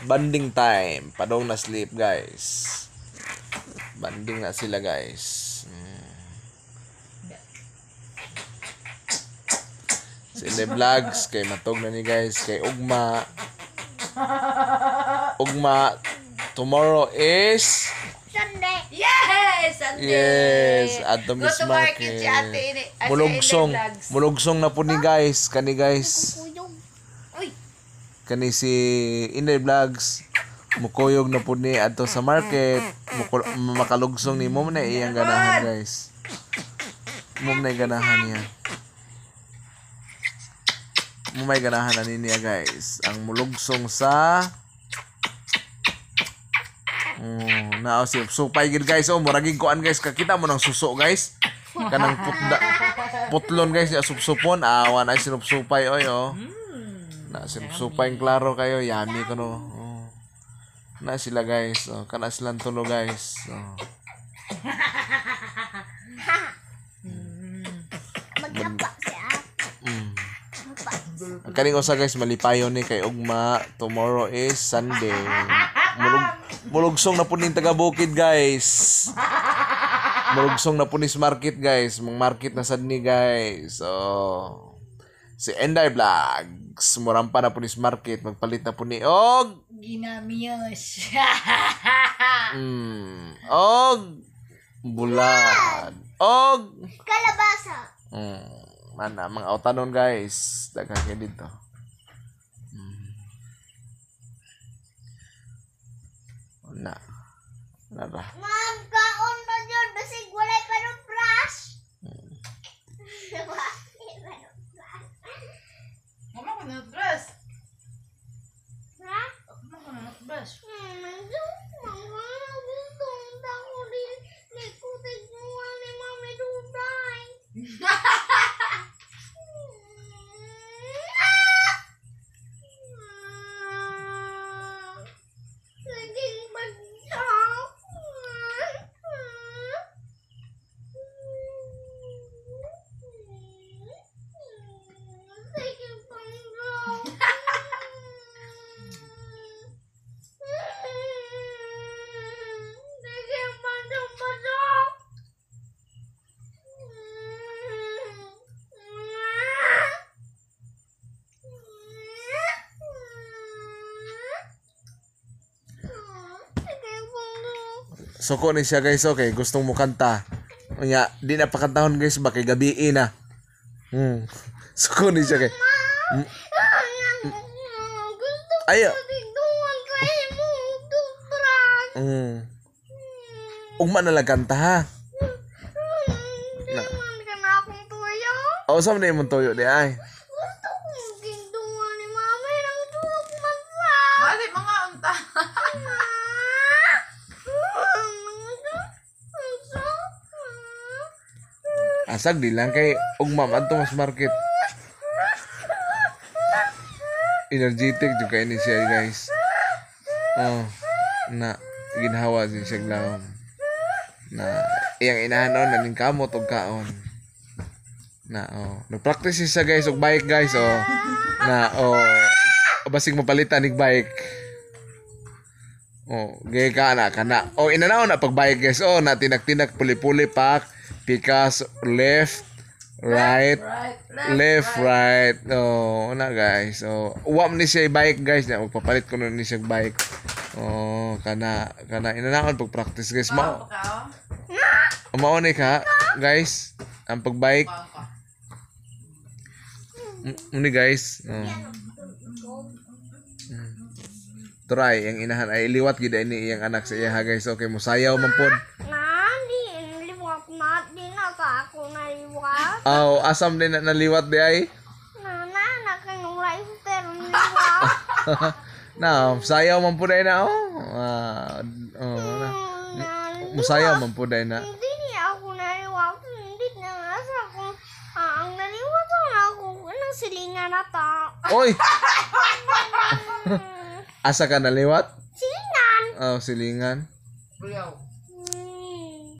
Banding time. Padong na sleep, guys. Banding na sila, guys. Si Inday Vlogs, kay matog na ni guys, kay Ugma. Ugma, tomorrow is Sunday. Yes! Sunday! yes, at the Miss Market Market. si ate ini. Mulugsong. Mulugsong na po ni guys. Kani guys. Uy! Kani si Inday Vlogs. Mukuyog na po ni ato sa market. Makalugsong ni mo na iyang ganahan guys. Mo na ganahan niya. Mo may ganahan na niya guys. Ang mulugsong sa nao si supay gid guys. Muragig kuan guys. Kakita mo ng suso guys. Kanang putlon guys ya supsupon. Awan ay sinupsupay oy Na sinupsupay klaro kayo. Yummy ko no. Na sila guys. Kana silang tulo guys. Magkapa siya. Ang kaning usa guys malipayon ni kay Ugma. Tomorrow is Sunday. Mulugsong na po ning taga Bukid guys. Mulugsong na po ni market guys. Mang market na sad ni guys. Si Inday Vlogs. Murampa na po ni market. Magpalit na po ni Og. Ginamiyos. Og. Bulad. Og. Kalabasa. Mana mga autanon guys. Daghang kay dito. Nara. Ma'am, kaon na dyan. Basig walay pa ng brush. Mama ko na dress. Ha? Mama ko na dress. Suko ni siya guys, okay, gustong mo kanta. Unya, di na pakantahon guys, bakay gabi na. Suko ni siya guys. Ayo. Ugma na lang kanta ha. O, saan na yung toyo di ay? Mali, mga unta. Asag di lang kay Ugma man to mas market. Energetic juga ini siya guys. Na ginhawa siya glawom. Na iyang inahanon naning kamot og kaon. Nagpractice siya guys og bike guys basig mapalitan nig bike. Gay kana. Inanaw na pag bike guys. Na tinak-tinak puli-puli pak. Pikas left, right, left, right. Na guys. Uwam ni siya bike guys. Magpapalit ko na ni siya bike. Kana inanaon pag practice guys. Maunay ka guys. Ang pagbike. Muni guys. Try ang inahan ay liwat gid ini iyang anak sa iya guys. Okay, musayaw man pod. Asam din na naliwat di ay. Sayaw man po day na musayaw man po day na. Hindi niya ako naliwat. Hindi na asa ako. Ang naliwat ako. Anong silingan na ta? Oy! Asa ka naliwat? Silingan. Silingan. Buyaw.